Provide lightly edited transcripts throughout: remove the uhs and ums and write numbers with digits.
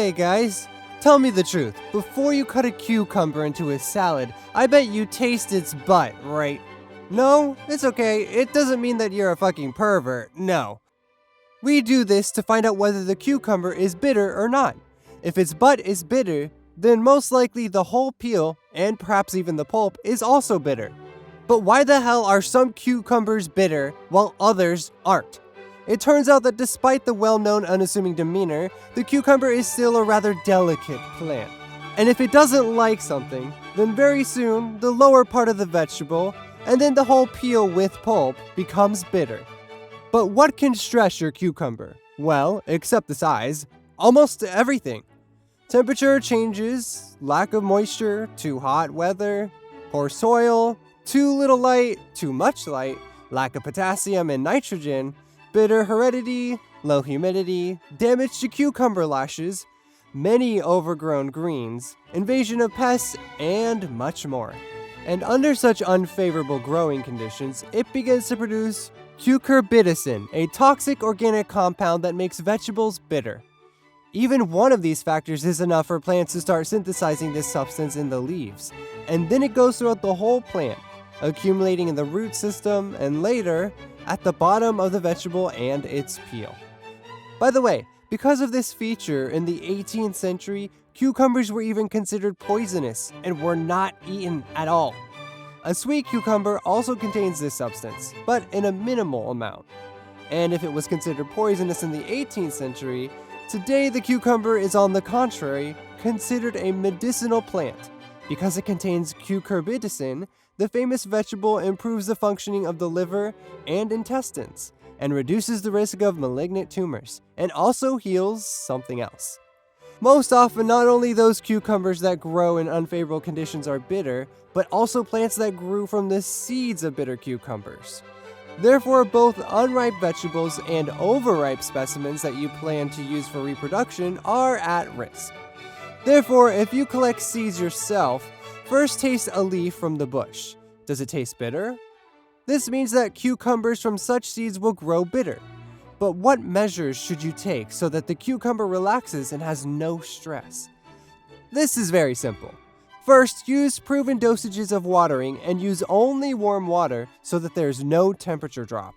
Hey guys, tell me the truth. Before you cut a cucumber into a salad, I bet you taste its butt, right? No, it's okay. It doesn't mean that you're a fucking pervert. No. We do this to find out whether the cucumber is bitter or not. If its butt is bitter, then most likely the whole peel, and perhaps even the pulp, is also bitter. But why the hell are some cucumbers bitter while others aren't? It turns out that despite the well-known unassuming demeanor, the cucumber is still a rather delicate plant. And if it doesn't like something, then very soon the lower part of the vegetable, and then the whole peel with pulp, becomes bitter. But what can stress your cucumber? Well, except the size, almost everything. Temperature changes, lack of moisture, too hot weather, poor soil, too little light, too much light, lack of potassium and nitrogen, bitter heredity, low humidity, damage to cucumber lashes, many overgrown greens, invasion of pests, and much more. And under such unfavorable growing conditions, it begins to produce cucurbitacin, a toxic organic compound that makes vegetables bitter. Even one of these factors is enough for plants to start synthesizing this substance in the leaves, and then it goes throughout the whole plant, accumulating in the root system and later at the bottom of the vegetable and its peel. By the way, because of this feature in the 18th century, cucumbers were even considered poisonous and were not eaten at all. A sweet cucumber also contains this substance, but in a minimal amount. And if it was considered poisonous in the 18th century, today the cucumber is on the contrary considered a medicinal plant. Because it contains cucurbitacin, the famous vegetable improves the functioning of the liver and intestines, and reduces the risk of malignant tumors, and also heals something else. Most often, not only those cucumbers that grow in unfavorable conditions are bitter, but also plants that grew from the seeds of bitter cucumbers. Therefore, both unripe vegetables and overripe specimens that you plan to use for reproduction are at risk. Therefore, if you collect seeds yourself, first taste a leaf from the bush. Does it taste bitter? This means that cucumbers from such seeds will grow bitter. But what measures should you take so that the cucumber relaxes and has no stress? This is very simple. First, use proven dosages of watering and use only warm water so that there's no temperature drop.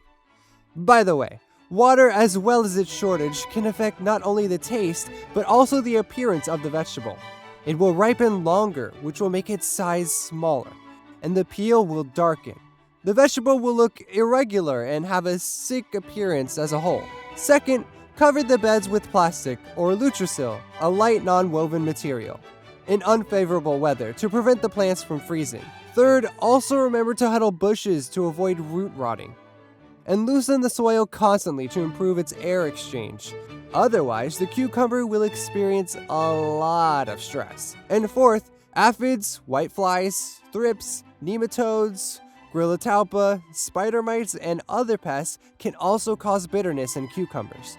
By the way, water as well as its shortage can affect not only the taste, but also the appearance of the vegetable. It will ripen longer, which will make its size smaller, and the peel will darken. The vegetable will look irregular and have a sick appearance as a whole. Second, cover the beds with plastic or Lutricil, a light non-woven material, in unfavorable weather to prevent the plants from freezing. Third, also remember to huddle bushes to avoid root rotting, and loosen the soil constantly to improve its air exchange. Otherwise, the cucumber will experience a lot of stress. And fourth, aphids, whiteflies, thrips, nematodes, Grillotaupa, spider mites, and other pests can also cause bitterness in cucumbers.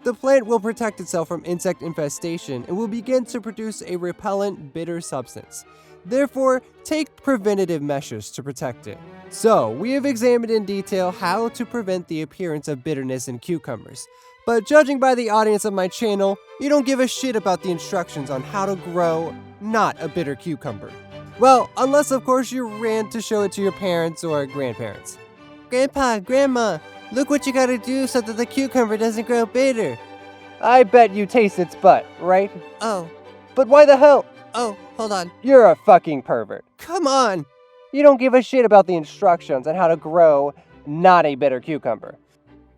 The plant will protect itself from insect infestation and will begin to produce a repellent bitter substance. Therefore, take preventative measures to protect it. So, we have examined in detail how to prevent the appearance of bitterness in cucumbers. But judging by the audience of my channel, you don't give a shit about the instructions on how to grow not a bitter cucumber. Well, unless of course you ran to show it to your parents or grandparents. Grandpa, Grandma, look what you gotta do so that the cucumber doesn't grow bitter. I bet you taste its butt, right? Oh. But why the hell? Oh, hold on. You're a fucking pervert. Come on! You don't give a shit about the instructions on how to grow not a bitter cucumber.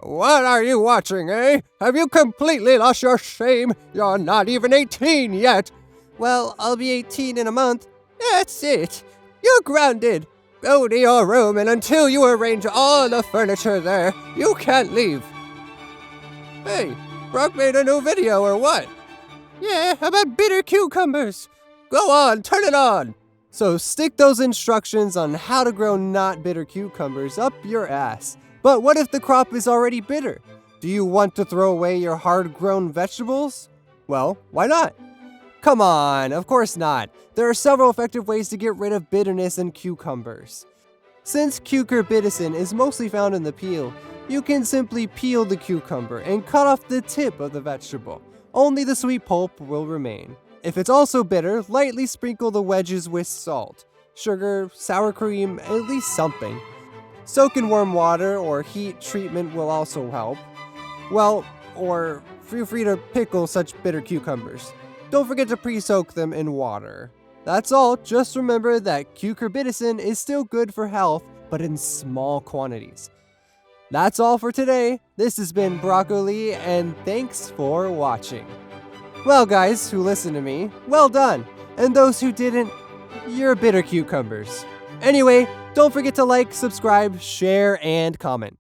What are you watching, eh? Have you completely lost your shame? You're not even 18 yet. Well, I'll be 18 in a month. That's it. You're grounded. Go to your room, and until you arrange all the furniture there, you can't leave. Hey, Brocc made a new video, or what? Yeah, about bitter cucumbers. Go on, turn it on. So stick those instructions on how to grow not bitter cucumbers up your ass. But what if the crop is already bitter? Do you want to throw away your hard-grown vegetables? Well, why not? Come on, of course not. There are several effective ways to get rid of bitterness in cucumbers. Since cucurbitacin is mostly found in the peel, you can simply peel the cucumber and cut off the tip of the vegetable. Only the sweet pulp will remain. If it's also bitter, lightly sprinkle the wedges with salt, sugar, sour cream, at least something. Soak in warm water or heat treatment will also help. Well, or feel free to pickle such bitter cucumbers. Don't forget to pre-soak them in water. That's all, just remember that cucurbitacin is still good for health, but in small quantities. That's all for today. This has been Broccoli, and thanks for watching. Well, guys who listen to me, well done. And those who didn't, you're bitter cucumbers. Anyway, don't forget to like, subscribe, share, and comment.